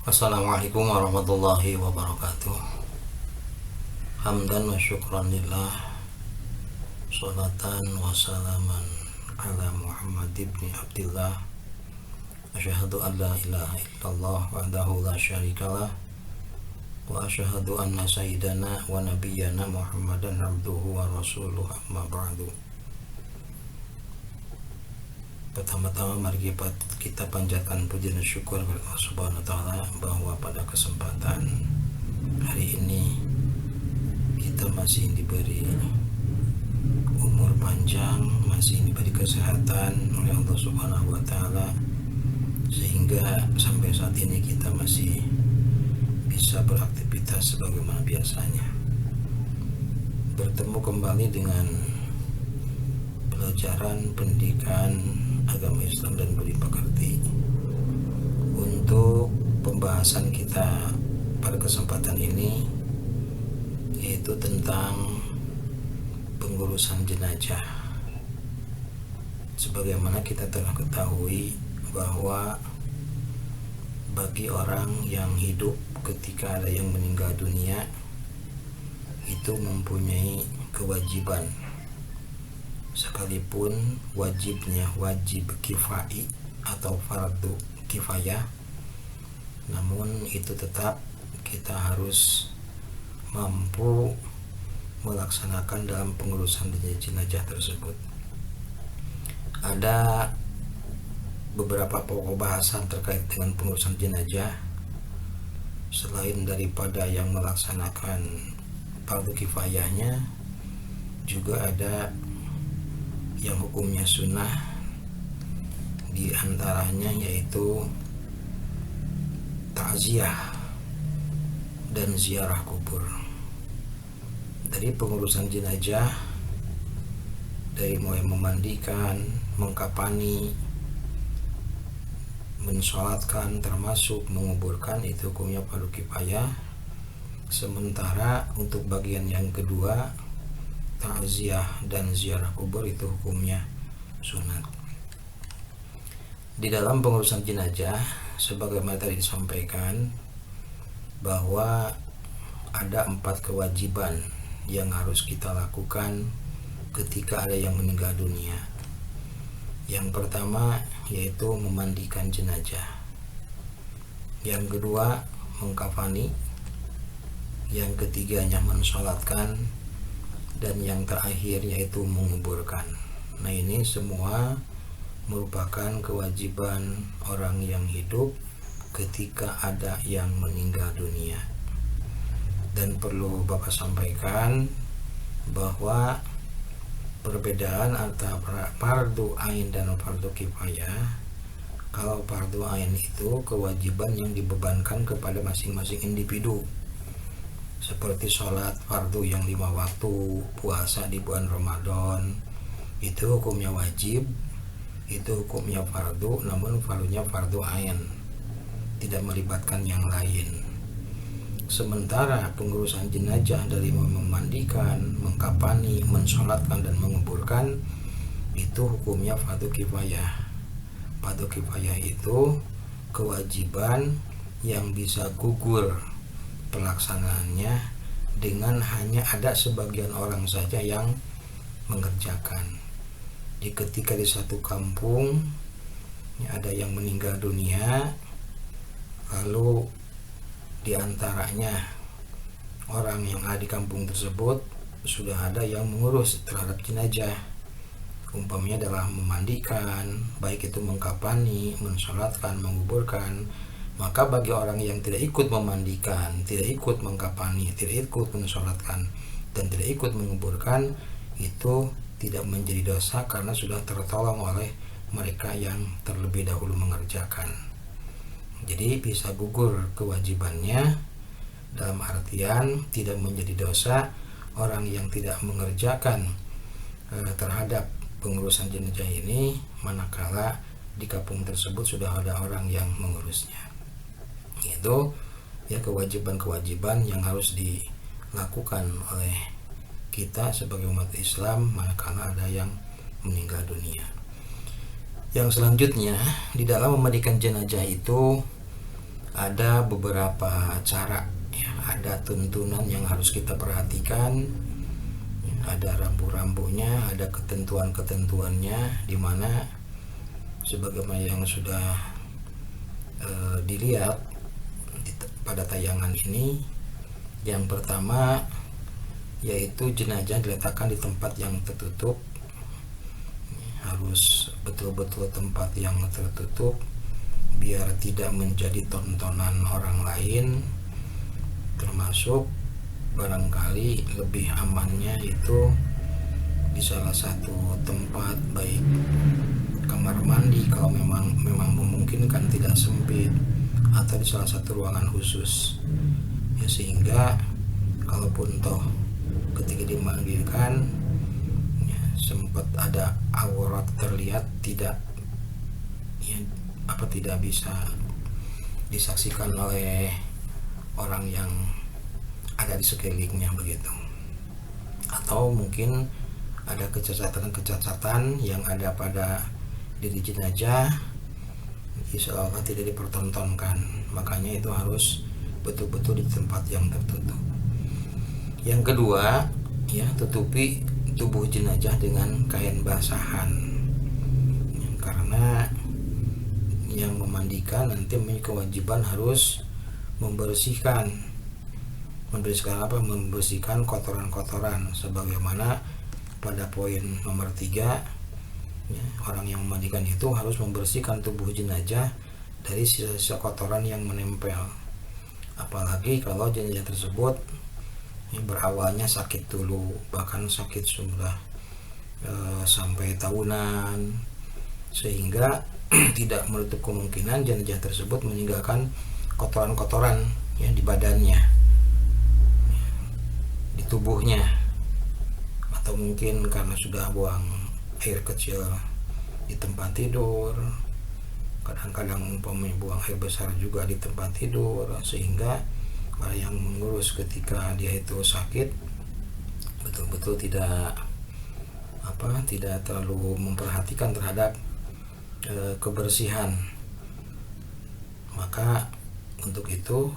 Assalamualaikum warahmatullahi wabarakatuh. Hamdan wa syukran lillah, salatan wa salaman ala Muhammad ibn Abdillah. Asyhadu an la ilaha illallah wahdahu la syarikalah, wa asyhadu anna sayyidana wa nabiyyana Muhammadan abduhu wa rasuluh, amma ba'du. Pertama-tama mari kita panjatkan puji dan syukur kepada Allah Subhanahu wa taala bahwa pada kesempatan hari ini kita masih diberi umur panjang, masih diberi kesehatan oleh Allah Subhanahu wa taala, sehingga sampai saat ini kita masih bisa beraktivitas sebagaimana biasanya. Bertemu kembali dengan pelajaran pendidikan agama Islam dan budi pekerti. Untuk pembahasan kita pada kesempatan ini yaitu tentang pengurusan jenazah. Sebagaimana kita telah ketahui bahwa bagi orang yang hidup ketika ada yang meninggal dunia itu mempunyai kewajiban, sekalipun wajibnya wajib kifai atau fardu kifayah, namun itu tetap kita harus mampu melaksanakan dalam pengurusan jenazah tersebut. Ada beberapa pokok bahasan terkait dengan pengurusan jenazah. Selain daripada yang melaksanakan fardu kifayahnya, juga ada yang hukumnya sunnah, di antaranya yaitu takziah dan ziarah kubur. Dari pengurusan jenazah, dari mulai memandikan, mengkafani, mensolatkan, termasuk menguburkan, itu hukumnya fardu kifayah. Sementara untuk bagian yang kedua, takziah dan ziarah kubur, itu hukumnya sunat. Di dalam pengurusan jenazah, sebagaimana tadi disampaikan, bahwa ada 4 kewajiban yang harus kita lakukan ketika ada yang meninggal dunia. Yang pertama yaitu memandikan jenazah, yang kedua mengkafani, yang ketiganya mensolatkan, dan yang terakhir yaitu menguburkan. Nah, ini semua merupakan kewajiban orang yang hidup ketika ada yang meninggal dunia. Dan perlu Bapak sampaikan bahwa perbedaan antara fardu ain dan fardu kifayah, kalau fardu ain itu kewajiban yang dibebankan kepada masing-masing individu, seperti sholat fardu yang 5 waktu, puasa di bulan Ramadan, itu hukumnya wajib, itu hukumnya fardu, namun fardunya fardu ain, tidak melibatkan yang lain. Sementara pengurusan jenazah dari memandikan, mengkafani, mensolatkan, dan menguburkan, itu hukumnya fardu kifayah. Fardu kifayah itu kewajiban yang bisa gugur pelaksanaannya dengan hanya ada sebagian orang saja yang mengerjakan. Ketika di satu kampung ada yang meninggal dunia, lalu di antaranya orang yang ada di kampung tersebut sudah ada yang mengurus terhadap jenazah, umpamanya adalah memandikan, baik itu mengkafani, mensolatkan, menguburkan, maka bagi orang yang tidak ikut memandikan, tidak ikut mengkafani, tidak ikut mensolatkan, dan tidak ikut menguburkan, itu tidak menjadi dosa karena sudah tertolong oleh mereka yang terlebih dahulu mengerjakan. Jadi bisa gugur kewajibannya, dalam artian tidak menjadi dosa orang yang tidak mengerjakan terhadap pengurusan jenazah ini, manakala di kampung tersebut sudah ada orang yang mengurusnya. Itu ya kewajiban-kewajiban yang harus dilakukan oleh kita sebagai umat Islam manakala ada yang meninggal dunia. Yang selanjutnya, di dalam memandikan jenazah itu ada beberapa cara ya, ada tuntunan yang harus kita perhatikan, ada rambu-rambunya, ada ketentuan-ketentuannya, di mana sebagaimana yang sudah dilihat pada tayangan ini. Yang pertama yaitu jenazah diletakkan di tempat yang tertutup, harus betul-betul tempat yang tertutup biar tidak menjadi tontonan orang lain, termasuk barangkali lebih amannya itu di salah satu tempat, baik kamar mandi kalau memang memungkinkan, tidak sempit, atau di salah satu ruangan khusus ya, sehingga kalaupun toh ketika dimandikan ya, sempat ada aurat terlihat, tidak ya, tidak bisa disaksikan oleh orang yang ada di sekelilingnya begitu. Atau mungkin ada kecacatan yang ada pada diri jenazah seolah tidak dipertontonkan, makanya itu harus betul-betul di tempat yang tertutup. Yang kedua ya, tutupi tubuh jenazah dengan kain basahan ya, karena yang memandikan nanti memiliki kewajiban harus membersihkan apa? Membersihkan kotoran-kotoran, sebagaimana pada poin nomor 3 ya, orang yang memandikan itu harus membersihkan tubuh jenazah dari sisa-sisa kotoran yang menempel. Apalagi kalau jenazah tersebut ya, berawalnya sakit dulu, bahkan sakit sudah sampai tahunan, sehingga tidak menutup kemungkinan jenazah tersebut meninggalkan kotoran-kotoran ya di badannya, di tubuhnya, atau mungkin karena sudah buang air kecil di tempat tidur, kadang-kadang umpamanya buang air besar juga di tempat tidur, sehingga para yang mengurus ketika dia itu sakit betul-betul tidak terlalu memperhatikan terhadap kebersihan. Maka untuk itu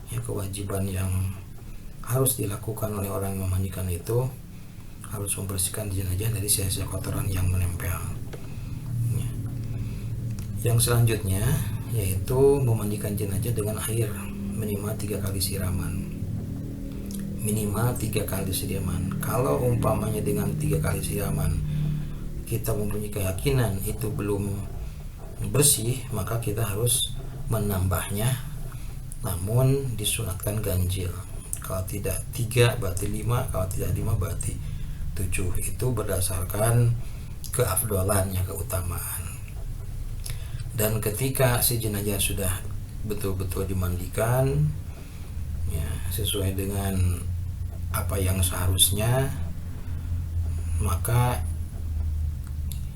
ya, kewajiban yang harus dilakukan oleh orang yang memandikan itu harus membersihkan jenazah dari sisa-sisa kotoran yang menempel ya. Yang selanjutnya yaitu memandikan jenazah dengan air minimal 3 kali siraman. Kalau umpamanya dengan 3 kali siraman kita mempunyai keyakinan itu belum bersih, maka kita harus menambahnya, namun disunatkan ganjil. Kalau tidak 3 berarti 5, kalau tidak 5 berarti 7. Itu berdasarkan keafdolannya, keutamaan. Dan ketika si jenazah sudah betul-betul dimandikan ya, sesuai dengan apa yang seharusnya, maka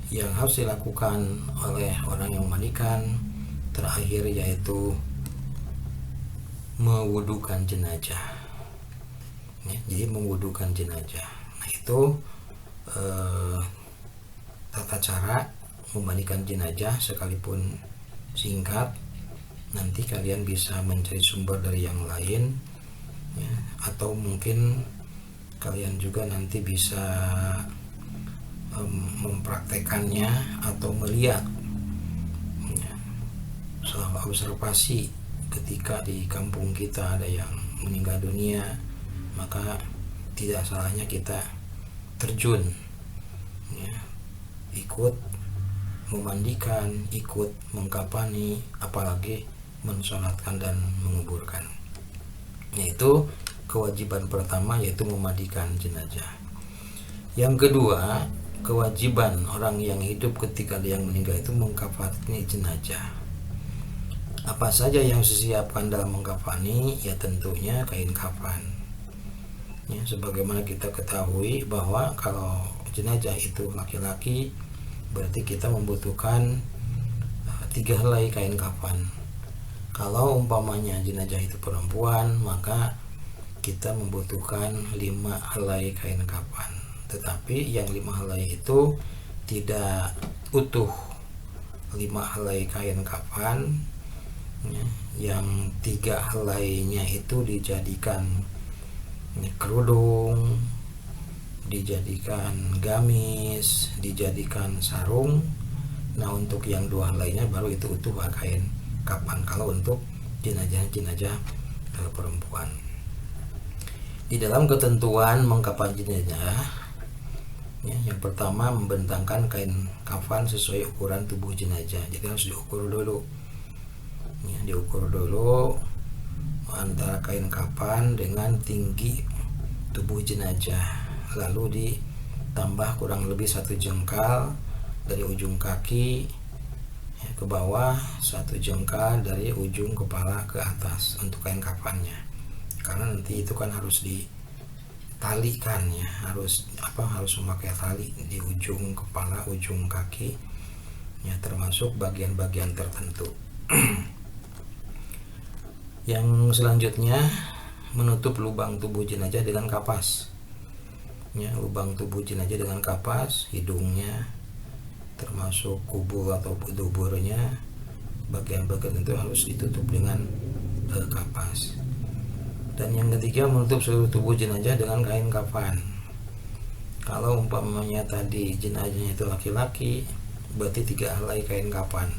yang harus dilakukan oleh orang yang memandikan terakhir yaitu mewudukan jenazah ya, jadi mewudukan jenazah. Nah itu tata cara memandikan jenazah, sekalipun singkat, nanti kalian bisa mencari sumber dari yang lain ya, atau mungkin kalian juga nanti bisa mempraktekannya atau melihat ya, selama observasi ketika di kampung kita ada yang meninggal dunia, maka tidak salahnya kita terjun ya, ikut memandikan, ikut mengkafani, apalagi mensolatkan dan menguburkan. Yaitu kewajiban pertama, yaitu memandikan jenazah. Yang kedua, kewajiban orang yang hidup ketika dia yang meninggal itu mengkafani jenazah. Apa saja yang disiapkan dalam mengkafani? Ya tentunya kain kafan ya, sebagaimana kita ketahui bahwa kalau jenazah itu laki-laki berarti kita membutuhkan 3 helai kain kafan. Kalau umpamanya jenazah itu perempuan, maka kita membutuhkan 5 helai kain kafan. Tetapi yang 5 helai itu tidak utuh 5 helai kain kafan Yang 3 helainya itu dijadikan kerudung, dijadikan gamis, dijadikan sarung. Nah untuk yang 2 helainya baru itu utuh kain kafan kalau untuk jenazah perempuan. Di dalam ketentuan mengkafan jenazah, yang pertama membentangkan kain kafan sesuai ukuran tubuh jenazah. Jadi harus diukur dulu, diukur dulu antara kain kafan dengan tinggi tubuh jenazah, lalu ditambah kurang lebih 1 jengkal dari ujung kaki ke bawah, 1 jengkal dari ujung kepala ke atas untuk kain kafannya, karena nanti itu kan harus ditalikan harus memakai tali di ujung kepala, ujung kaki termasuk bagian-bagian tertentu. Yang selanjutnya menutup lubang tubuh jenazah dengan kapas. Lubang tubuh jenazah dengan kapas, hidungnya termasuk kubur atau duburnya, bagian-bagian itu harus ditutup dengan kapas. Dan yang ketiga menutup seluruh tubuh jenazah dengan kain kafan. Kalau umpamanya tadi jenazahnya itu laki-laki, berarti 3 helai kain kafan.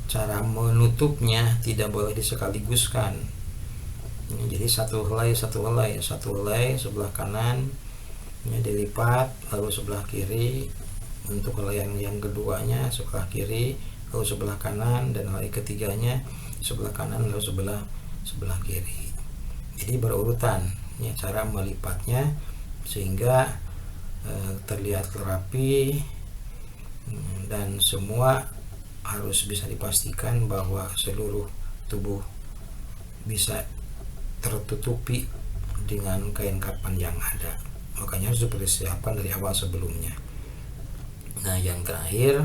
Cara menutupnya tidak boleh disekaligus-kan. Jadi 1 helai sebelah kanan dilipat, lalu sebelah kiri. Untuk helai yang keduanya sebelah kiri, lalu sebelah kanan, dan helai ketiganya sebelah kanan lalu sebelah kiri. Jadi berurutan cara melipatnya sehingga terlihat rapi, dan semua harus bisa dipastikan bahwa seluruh tubuh bisa tertutupi dengan kain kafan yang ada. Makanya harus dipersiapkan dari awal sebelumnya. Nah yang terakhir,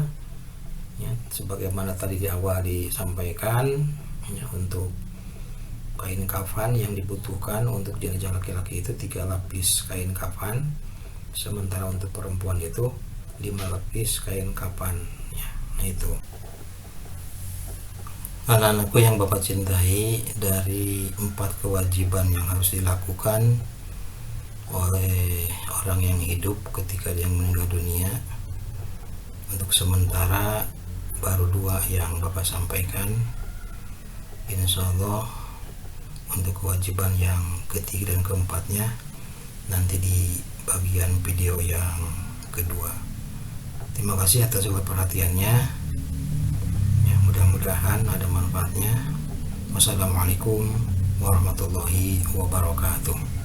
sebagaimana tadi di awal disampaikan, untuk kain kafan yang dibutuhkan untuk jenazah laki-laki itu 3 lapis kain kafan, sementara untuk perempuan itu 5 lapis kain kafan. Nah itu anak-anakku yang Bapak cintai, dari 4 kewajiban yang harus dilakukan oleh orang yang hidup ketika dia meninggal dunia, untuk sementara baru 2 yang Bapak sampaikan. Insya Allah untuk kewajiban yang ketiga dan keempatnya nanti di bagian video yang kedua. Terima kasih atas segala perhatiannya. Mudah-mudahan ada manfaatnya. Wassalamualaikum warahmatullahi wabarakatuh.